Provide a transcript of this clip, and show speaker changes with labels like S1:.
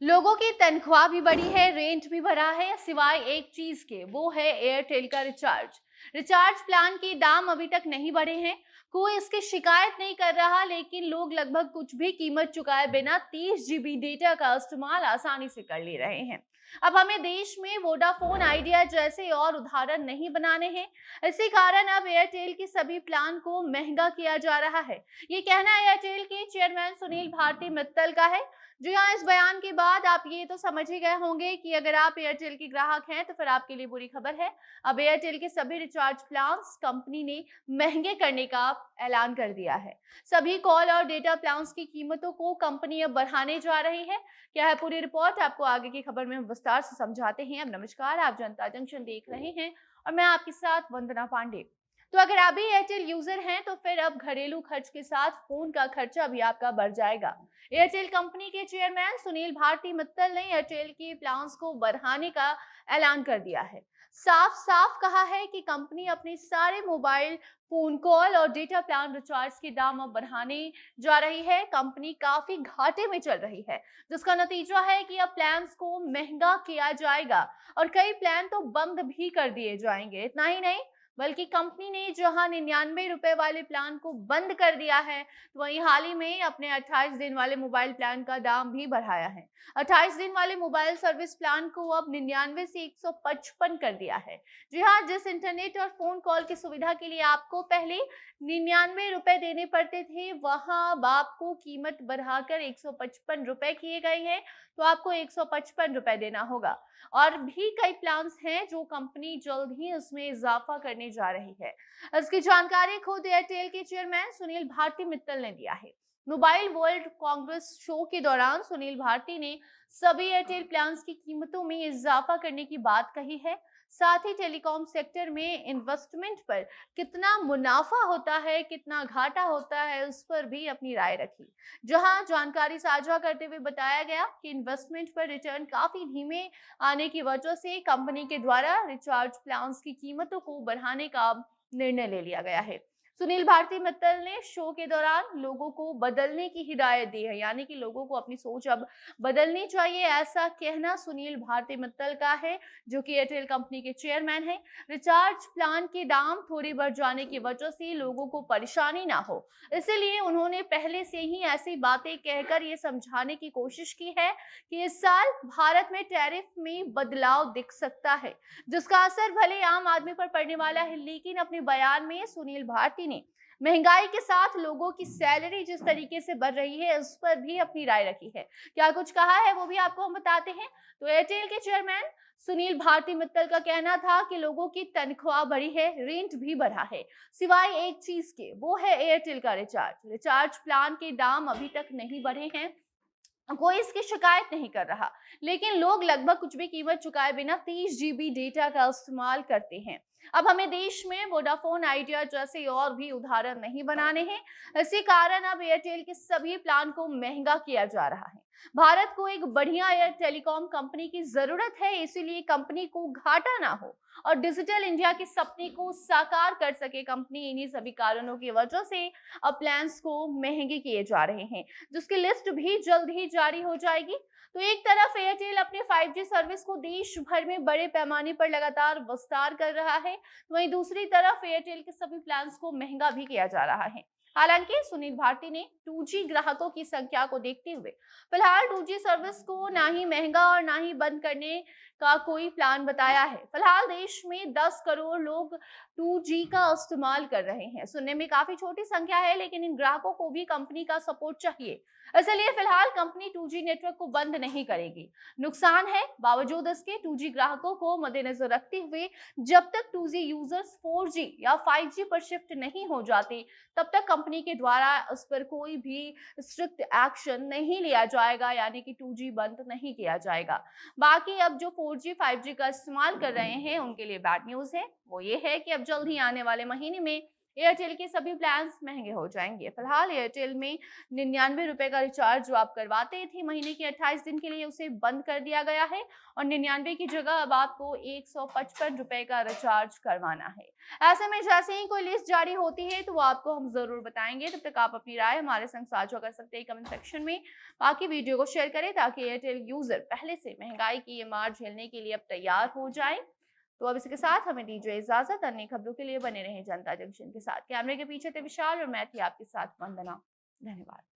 S1: लोगों की तनख्वाह भी बढ़ी है, रेंट भी बढ़ा है, सिवाय एक चीज के, वो है एयरटेल का रिचार्ज। रिचार्ज प्लान के दाम अभी तक नहीं बढ़े हैं। कोई इसकी शिकायत नहीं कर रहा, लेकिन लोग लगभग कुछ भी कीमत चुकाए बिना 30 GB डेटा का इस्तेमाल आसानी से कर ले रहे हैं। अब हमें देश में वोडाफोन आइडिया जैसे और उदाहरण नहीं बनाने हैं। इसी कारण अब एयरटेल के सभी प्लान को महंगा किया जा रहा है। ये कहना एयरटेल के चेयरमैन सुनील भारती मित्तल का है। जी हाँ, इस बयान के बाद आप ये तो समझ ही गए होंगे कि अगर आप एयरटेल के ग्राहक हैं तो फिर आपके लिए बुरी खबर है। अब एयरटेल के सभी रिचार्ज प्लान्स कंपनी ने महंगे करने का ऐलान कर दिया है। सभी कॉल और डेटा प्लान्स की कीमतों को कंपनी अब बढ़ाने जा रही है। क्या है पूरी रिपोर्ट, आपको आगे की खबर में हम विस्तार से समझाते हैं। अब नमस्कार, आप जनता जंक्शन देख रहे हैं और मैं आपके साथ वंदना पांडे। तो अगर आप भी एयरटेल यूजर हैं तो फिर अब घरेलू खर्च के साथ फोन का खर्चा भी आपका बढ़ जाएगा। एयरटेल कंपनी के चेयरमैन सुनील भारती मित्तल ने एयरटेल के प्लान्स को बढ़ाने का ऐलान कर दिया है। साफ साफ कहा है कि कंपनी अपने सारे मोबाइल फोन कॉल और डेटा प्लान रिचार्ज के दाम अब बढ़ाने जा रही है। कंपनी काफी घाटे में चल रही है, जिसका नतीजा है कि अब प्लान्स को महंगा किया जाएगा और कई प्लान तो बंद भी कर दिए जाएंगे। इतना ही नहीं, बल्कि कंपनी ने जहां 99 रुपए वाले प्लान को बंद कर दिया है, तो वहीं हाल ही में अपने 28 दिन वाले मोबाइल प्लान का दाम भी बढ़ाया है। 28 दिन वाले मोबाइल सर्विस प्लान को अब 99 से 155 कर दिया है। जी हाँ, जिस इंटरनेट और फोन कॉल की सुविधा के लिए आपको पहले 99 रुपए देने पड़ते थे, वहां अब आपको कीमत बढ़ाकर 155 रुपए किए गए हैं। तो आपको 155 रुपए देना होगा। और भी कई प्लान्स हैं जो कंपनी जल्द ही उसमें इजाफा करने जा रही है। इसकी जानकारी खुद एयरटेल के चेयरमैन सुनील भारती मित्तल ने दिया है। मोबाइल वर्ल्ड कांग्रेस शो के दौरान सुनील भारती ने सभी एयरटेल प्लान्स की कीमतों में इजाफा करने की बात कही है। साथ ही टेलीकॉम सेक्टर में इन्वेस्टमेंट पर कितना मुनाफा होता है, कितना घाटा होता है, उस पर भी अपनी राय रखी। जहां जानकारी साझा करते हुए बताया गया कि इन्वेस्टमेंट पर रिटर्न काफी धीमे आने की वजह से कंपनी के द्वारा रिचार्ज प्लान्स की कीमतों को बढ़ाने का निर्णय ले लिया गया है। सुनील भारती मित्तल ने शो के दौरान लोगों को बदलने की हिदायत दी है, यानी कि लोगों को अपनी सोच अब बदलनी चाहिए, ऐसा कहना सुनील भारती मित्तल का है, जो कि एयरटेल कंपनी के चेयरमैन है। रिचार्ज प्लान के दाम थोड़ी बढ़ जाने की वजह से लोगों को परेशानी ना हो, इसीलिए उन्होंने पहले से ही ऐसी बातें कहकर ये समझाने की कोशिश की है कि इस साल भारत में टैरिफ में बदलाव दिख सकता है, जिसका असर भले आम आदमी पर पड़ने वाला है। लेकिन अपने बयान में सुनील भारती ने महंगाई के साथ लोगों की सैलरी जिस तरीके से बढ़ रही है, उस पर भी अपनी राय रखी है। क्या कुछ कहा है वो भी आपको हम बताते हैं। तो एयरटेल के चेयरमैन सुनील भारती मित्तल का कहना था कि लोगों की तनख्वाह बढ़ी है, रेंट भी बढ़ा है, सिवाय एक चीज के, वो है एयरटेल का रिचार्ज। रिचार्ज प्लान के दाम अभी तक नहीं बढ़े हैं, कोई इसकी शिकायत नहीं कर रहा, लेकिन लोग लगभग कुछ भी कीमत चुकाए बिना 30 GB डेटा का इस्तेमाल करते हैं। अब हमें देश में वोडाफोन आइडिया जैसे और भी उदाहरण नहीं बनाने हैं। इसी कारण अब एयरटेल के सभी प्लान को महंगा किया जा रहा है। भारत को एक बढ़िया एयर टेलीकॉम कंपनी की जरूरत है, इसीलिए कंपनी को घाटा ना हो और डिजिटल इंडिया के सपने को साकार कर सके कंपनी, इन्हीं सभी कारणों की वजह से अब प्लान्स को महंगे किए जा रहे हैं, जिसकी लिस्ट भी जल्द ही जारी हो जाएगी। तो एक तरफ एयरटेल अपने 5G सर्विस को देश भर में बड़े पैमाने पर लगातार विस्तार कर रहा है, वहीं दूसरी तरफ एयरटेल के सभी प्लान्स को महंगा भी किया जा रहा है। हालांकि सुनील भारती ने 2G ग्राहकों की संख्या को देखते हुए फिलहाल 2G सर्विस को ना ही महंगा और ना ही बंद करने का कोई प्लान बताया है। फिलहाल देश में 10 करोड़ लोग 2G का इस्तेमाल कर रहे हैं। सुनने में काफी छोटी संख्या है, लेकिन इन ग्राहकों को भी कंपनी का सपोर्ट चाहिए। इसलिए फिलहाल कंपनी 2G नेटवर्क को बंद नहीं करेगी। नुकसान है, बावजूद इसके 2G ग्राहकों को मद्देनजर रखते हुए जब तक 2G यूजर्स 4G या 5G पर शिफ्ट नहीं हो जाते, तब तक कंपनी के द्वारा उस पर कोई भी स्ट्रिक्ट एक्शन नहीं लिया जाएगा, यानी कि 2G बंद नहीं किया जाएगा। बाकी अब जो 4G 5G का इस्तेमाल कर रहे हैं उनके लिए बैड न्यूज है। वो ये है कि अब जल्द ही आने वाले महीने में एयरटेल के सभी प्लान्स महंगे हो जाएंगे। फिलहाल एयरटेल में 99 रुपए का रिचार्ज जो आप करवाते थे महीने के 28 दिन के लिए, उसे बंद कर दिया गया है और 99 की जगह अब आपको 155 रुपए का रिचार्ज करवाना है। ऐसे में जैसे ही कोई लिस्ट जारी होती है तो वो आपको हम जरूर बताएंगे। तब तक आप अपनी राय हमारे संग साझा कर सकते हैं कमेंट सेक्शन में। बाकी वीडियो को शेयर करें ताकि एयरटेल यूजर पहले से महंगाई की ये मार झेलने के लिए अब तैयार हो जाए। तो अब इसके साथ हमें दीजिए इजाजत। अन्य खबरों के लिए बने रहें जनता जंक्शन के साथ। कैमरे के पीछे थे विशाल और मैं थी आपके साथ वंदना। धन्यवाद।